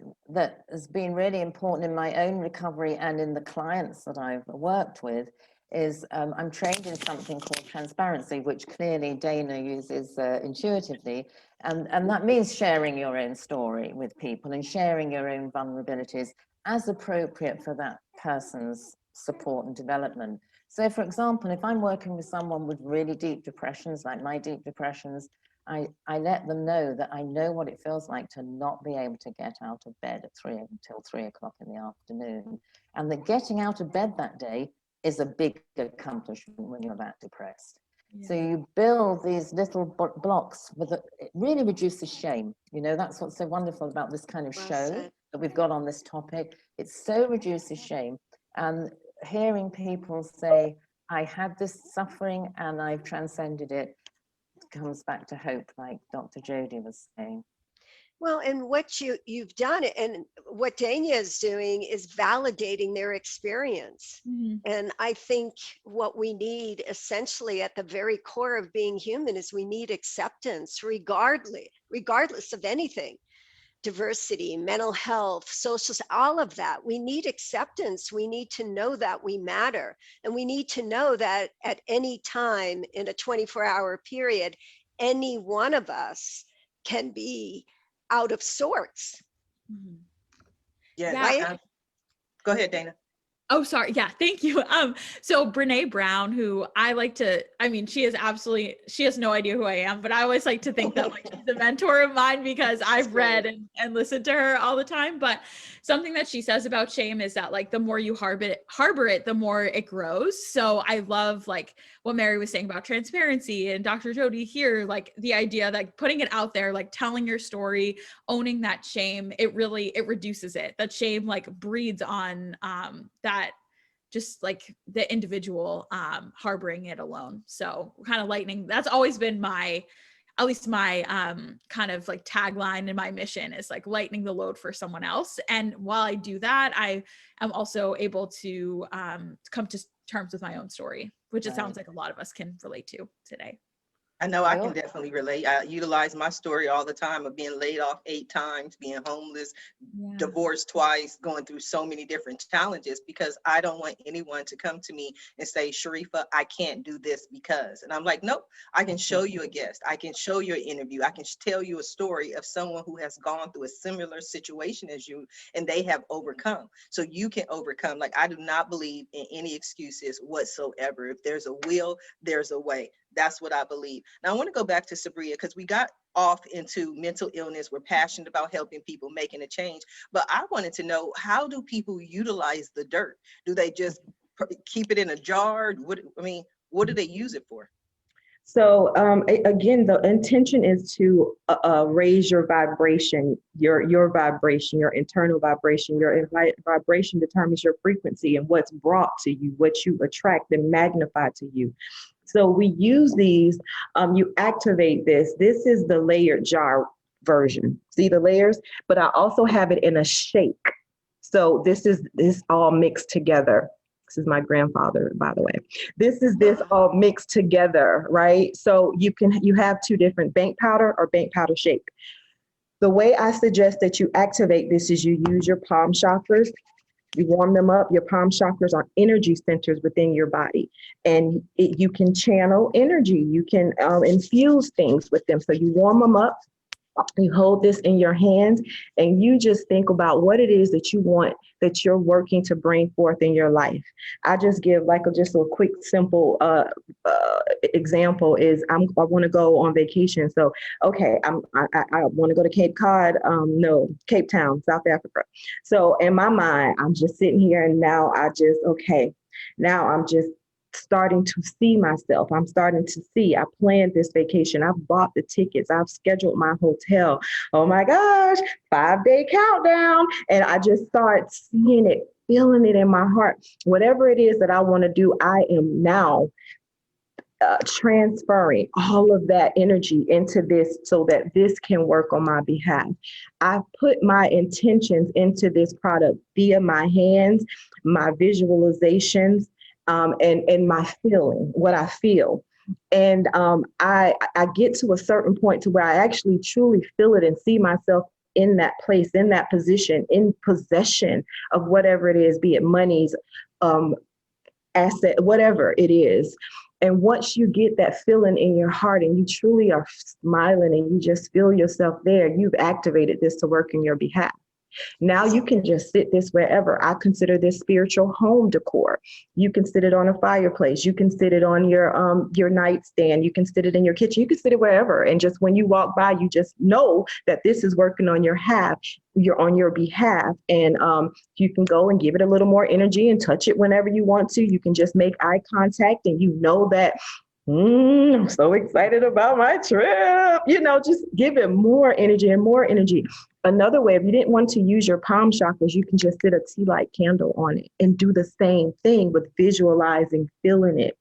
has been really important in my own recovery and in the clients that I've worked with is I'm trained in something called transparency, which clearly Dayna uses intuitively. And that means sharing your own story with people and sharing your own vulnerabilities as appropriate for that person's support and development. So for example, if I'm working with someone with really deep depressions, like my deep depressions, I let them know that I know what it feels like to not be able to get out of bed until 3 o'clock in the afternoon. And that getting out of bed that day is a big accomplishment when you're that depressed. Yeah. So you build these little blocks it really reduces shame. That's what's so wonderful about this kind of show that we've got on this topic. It so reduces shame. And hearing people say, I had this suffering and I've transcended it, comes back to hope, like Dr. Jody was saying. Well, and what you've done, and what Dayna is doing, is validating their experience. Mm-hmm. And I think what we need essentially at the very core of being human is we need acceptance, regardless of anything. Diversity, mental health, social, all of that. We need acceptance. We need to know that we matter. And we need to know that at any time in a 24-hour period, any one of us can be out of sorts. Mm-hmm. Yeah. Right? Go ahead, Dayna. Oh, sorry. Yeah, thank you. So Brene Brown, who she has no idea who I am, but I always like to think that like she's a mentor of mine because I've read and listened to her all the time. But something that she says about shame is that like the more you harbor it, the more it grows. So I love like what Mary was saying about transparency, and Dr. Jody here, like the idea that putting it out there, like telling your story, owning that shame, it reduces it. That shame like breeds on that just like the individual harboring it alone. So kind of lightening, that's always been at least my kind of like tagline in my mission is like lightening the load for someone else. And while I do that, I am also able to come to terms with my own story, which it sounds like a lot of us can relate to today. I know I can Well, definitely relate. I utilize my story all the time of being laid off 8 times, being homeless, Yeah. divorced twice, going through so many different challenges, because I don't want anyone to come to me and say, Sharifa, I can't do this because. And I'm like, nope, I can show you a guest. I can show you an interview. I can tell you a story of someone who has gone through a similar situation as you, and they have overcome. So you can overcome. Like, I do not believe in any excuses whatsoever. If there's a will, there's a way. That's what I believe. Now, I want to go back to Sabria, because we got off into mental illness. We're passionate about helping people, making a change. But I wanted to know, how do people utilize the dirt? Do they just keep it in a jar? What do they use it for? So again, the intention is to raise your vibration, your vibration, your internal vibration. Your vibration determines your frequency and what's brought to you, what you attract and magnify to you. So we use these, you activate this. This is the layered jar version. See the layers? But I also have it in a shake. So this all mixed together. This is my grandfather, by the way. This all mixed together, right? So you have two different bank powder or bank powder shake. The way I suggest that you activate this is you use your palm chakras. You warm them up. Your palm chakras are energy centers within your body, and you can channel energy. You can infuse things with them. So you warm them up. You hold this in your hands, and you just think about what it is that you want, that you're working to bring forth in your life. I just give just a quick, simple example is I want to go on vacation. So, okay, I want to go to Cape Cod. No, Cape Town, South Africa. So in my mind, I'm just sitting here, and now I'm just starting to see myself. I'm starting to see. I planned this vacation. I've bought the tickets. I've scheduled my hotel. Oh my gosh, 5-day countdown. And I just start seeing it, feeling it in my heart. Whatever it is that I want to do, I am now transferring all of that energy into this so that this can work on my behalf. I put my intentions into this product via my hands, my visualizations, and my feeling, what I feel. And I get to a certain point to where I actually truly feel it and see myself in that place, in that position, in possession of whatever it is, be it monies, asset, whatever it is. And once you get that feeling in your heart and you truly are smiling and you just feel yourself there, you've activated this to work in your behalf. Now you can just sit this wherever. I consider this spiritual home decor. You can sit it on a fireplace. You can sit it on your nightstand. You can sit it in your kitchen. You can sit it wherever. And just when you walk by, you just know that this is working on your behalf. And you can go and give it a little more energy and touch it whenever you want to. You can just make eye contact, and you know that I'm so excited about my trip. Just give it more energy and more energy. Another way, if you didn't want to use your palm chakras, you can just sit a tea light candle on it and do the same thing with visualizing, feeling it.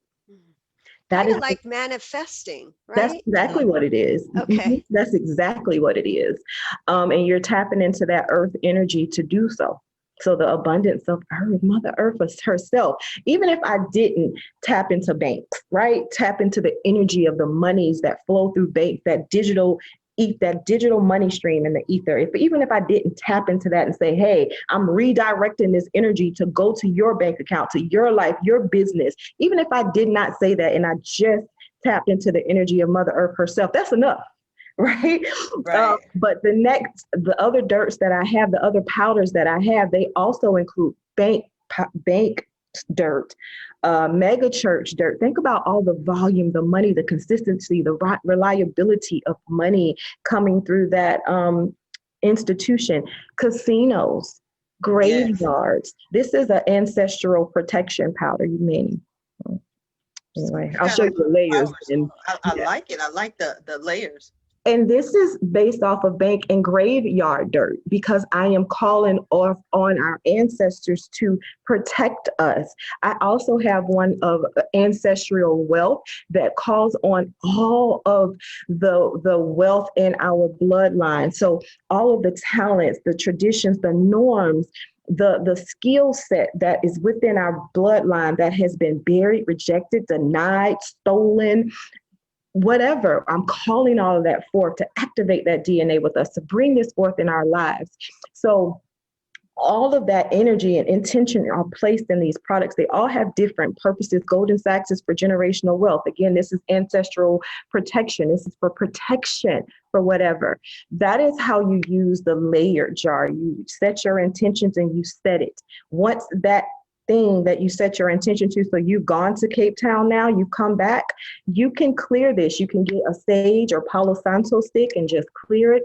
That is like manifesting, right? That's exactly what it is. Okay. That's exactly what it is. And you're tapping into that earth energy to do so. So the abundance of Earth, Mother Earth herself, even if I didn't tap into banks, right? Tap into the energy of the monies that flow through banks, that digital money stream in the ether. Even if I didn't tap into that and say, hey, I'm redirecting this energy to go to your bank account, to your life, your business. Even if I did not say that and I just tapped into the energy of Mother Earth herself, that's enough. Right. But the other dirts that I have, the other powders that I have, they also include bank dirt, mega church dirt. Think about all the volume, the money, the consistency, the reliability of money coming through that institution, casinos, graveyards. Yes. This is an ancestral protection powder. You mean? Anyway, I'll show you the layers. I like it. I like the layers. And this is based off of bank and graveyard dirt, because I am calling on our ancestors to protect us. I also have one of ancestral wealth that calls on all of the wealth in our bloodline. So all of the talents, the traditions, the norms, the skill set that is within our bloodline that has been buried, rejected, denied, stolen, whatever. I'm calling all of that forth to activate that DNA with us, to bring this forth in our lives. So all of that energy and intention are placed in these products. They all have different purposes. Golden Sacks is for generational wealth. Again, this is ancestral protection. This is for protection for whatever. That is how you use the layered jar. You set your intentions and you set it. Once that thing that you set your intention to, so you've gone to Cape Town now, you come back, you can clear this. You can get a sage or Palo Santo stick and just clear it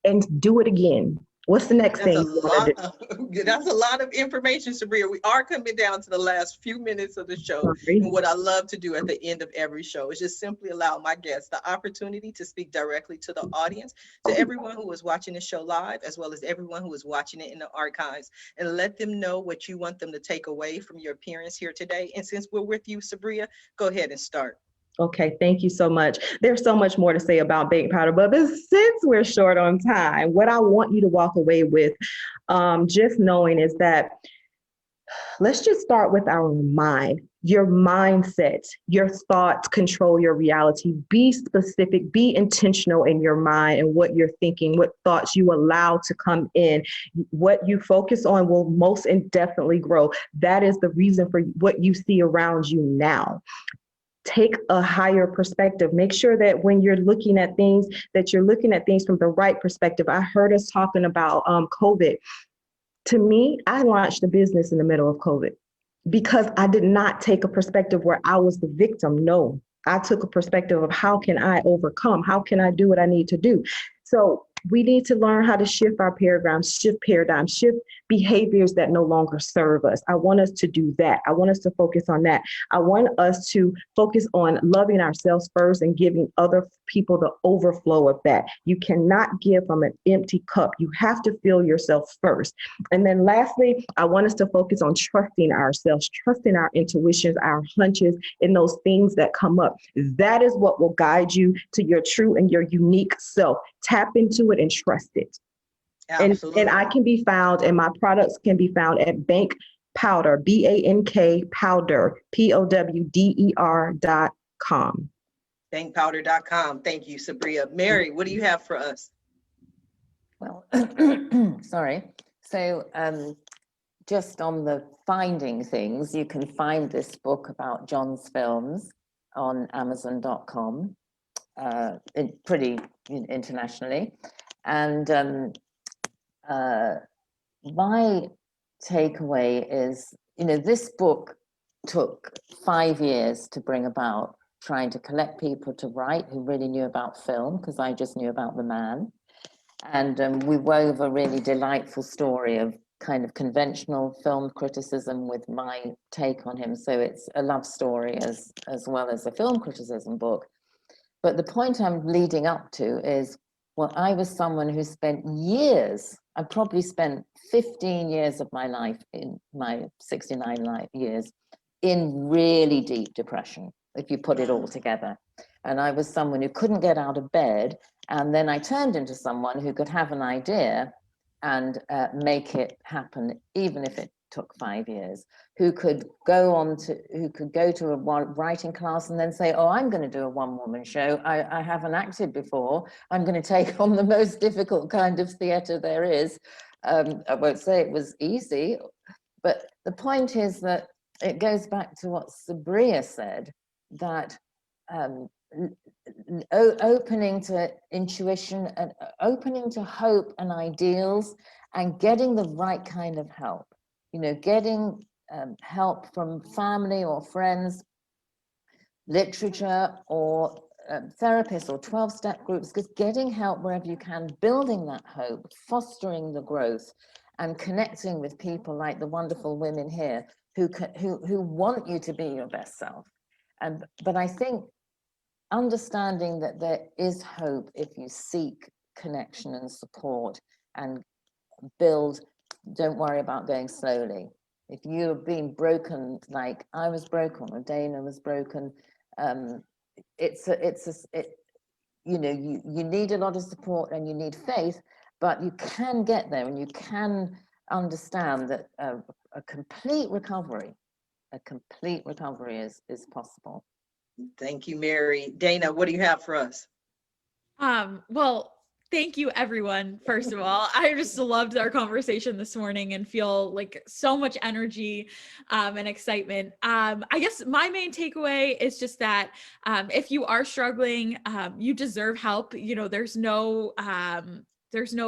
and do it again. What's the next That's thing a you want to do? that's a lot of information, Sabria. We are coming down to the last few minutes of the show. Sorry. And what I love to do at the end of every show is just simply allow my guests the opportunity to speak directly to the audience, to everyone who is watching the show live, as well as everyone who is watching it in the archives, and let them know what you want them to take away from your appearance here today. And since we're with you, Sabria, go ahead and start. Okay, thank you so much. There's so much more to say about baking powder, but since we're short on time, what I want you to walk away with, just knowing is that let's just start with our mind. Your mindset, your thoughts control your reality. Be specific, be intentional in your mind and what you're thinking, what thoughts you allow to come in. What you focus on will most indefinitely grow. That is the reason for what you see around you now. Take a higher perspective. Make sure that when you're looking at things, that you're looking at things from the right perspective. I heard us talking about COVID. To me, I launched a business in the middle of COVID because I did not take a perspective where I was the victim. No, I took a perspective of how can I overcome? How can I do what I need to do? So we need to learn how to shift our paradigms, shift behaviors that no longer serve us. I want us to do that. I want us to focus on that. I want us to focus on loving ourselves first and giving other people the overflow of that. You cannot give from an empty cup. You have to fill yourself first. And then lastly, I want us to focus on trusting ourselves, trusting our intuitions, our hunches, and those things that come up. That is what will guide you to your true and your unique self. Tap into it and trust it. Absolutely. And I can be found, and my products can be found at Bank Powder, BANK Powder, POWDER.com. Bankpowder.com. Thank you, Sabria. Mary, what do you have for us? Well, sorry. So just on the finding things, you can find this book about John's films on Amazon.com, pretty internationally. And my takeaway is, this book took 5 years to bring about, trying to collect people to write who really knew about film, because I just knew about the man. And we wove a really delightful story of kind of conventional film criticism with my take on him. So it's a love story as well as a film criticism book. But the point I'm leading up to is, well, I was someone who spent years, I probably spent 15 years of my life, in my 69 years, in really deep depression, if you put it all together. And I was someone who couldn't get out of bed. And then I turned into someone who could have an idea and make it happen, even if it took 5 years, who could go to a writing class and then say, oh, I'm going to do a one-woman show. I haven't acted before. I'm going to take on the most difficult kind of theater there is. I won't say it was easy, but the point is that it goes back to what Sabria said, that opening to intuition and opening to hope and ideals and getting the right kind of help, getting help from family or friends, literature or therapists or 12-step groups, because getting help wherever you can, building that hope, fostering the growth, and connecting with people like the wonderful women here who want you to be your best self. But I think understanding that there is hope if you seek connection and support and build, don't worry about going slowly. If you're being broken, like I was broken or Dayna was broken, you need a lot of support and you need faith, but you can get there and you can understand that a complete recovery is possible. Thank you, Mary. Dayna, what do you have for us? Well, thank you, everyone. First of all, I just loved our conversation this morning and feel like so much energy and excitement. I guess my main takeaway is just that if you are struggling, you deserve help. You know, there's no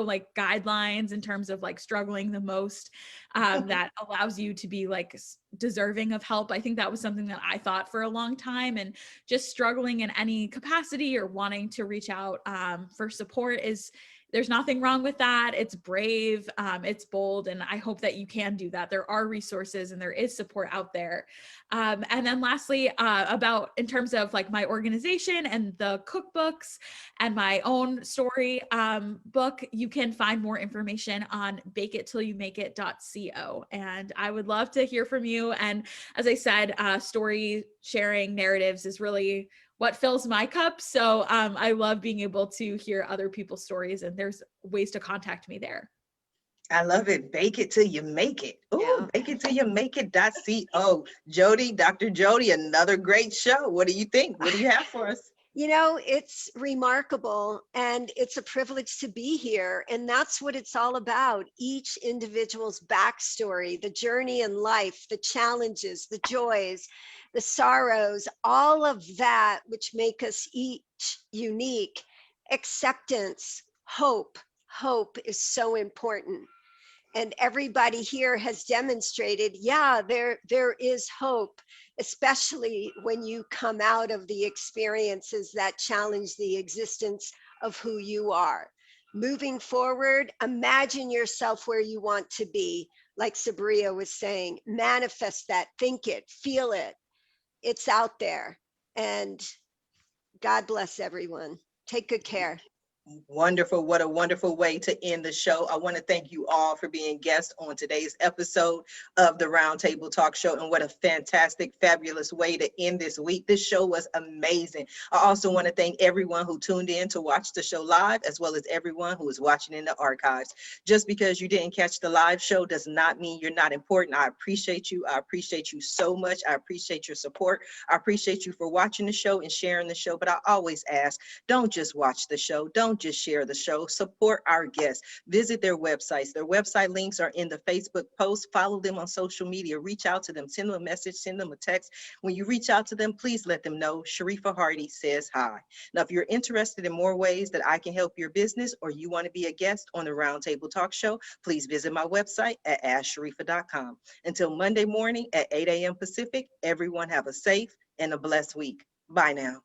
like guidelines in terms of like struggling the most that allows you to be like deserving of help. I think that was something that I thought for a long time, and just struggling in any capacity or wanting to reach out for support is, there's nothing wrong with that. It's brave, it's bold, and I hope that you can do that. There are resources and there is support out there. And then lastly, about in terms of like my organization and the cookbooks and my own story book, you can find more information on bakeittillyoumakeit.co. And I would love to hear from you. And as I said, story sharing narratives is really what fills my cup. So I love being able to hear other people's stories, and there's ways to contact me there. I love it. Bake it till you make it. Ooh, Yeah. bake it till you make it.co. Jody, Dr. Jody, another great show. What do you think? What do you have for us? You know, it's remarkable and it's a privilege to be here. And that's what it's all about. Each individual's backstory, the journey in life, the challenges, the joys, the sorrows, all of that which make us each unique. Acceptance, hope. Hope is so important. And everybody here has demonstrated, yeah, there is hope, especially when you come out of the experiences that challenge the existence of who you are. Moving forward, imagine yourself where you want to be. Like Sabria was saying, manifest that, think it, feel it. It's out there. And God bless everyone. Take good care. Wonderful. What a wonderful way to end the show. I want to thank you all for being guests on today's episode of the Roundtable Talk Show. And what a fantastic, fabulous way to end this week. This show was amazing. I also want to thank everyone who tuned in to watch the show live, as well as everyone who is watching in the archives. Just because you didn't catch the live show does not mean you're not important. I appreciate you. I appreciate you so much. I appreciate your support. I appreciate you for watching the show and sharing the show. But I always ask, don't just watch the show. Don't just share the show. Support our guests. Visit their websites. Their website links are in the Facebook post. Follow them on social media. Reach out to them. Send them a message. Send them a text. When you reach out to them, please let them know Sharifa Hardy says hi. Now, if you're interested in more ways that I can help your business, or you want to be a guest on the Roundtable Talk Show, please visit my website at asksharifa.com. Until Monday morning at 8 a.m. Pacific, everyone have a safe and a blessed week. Bye now.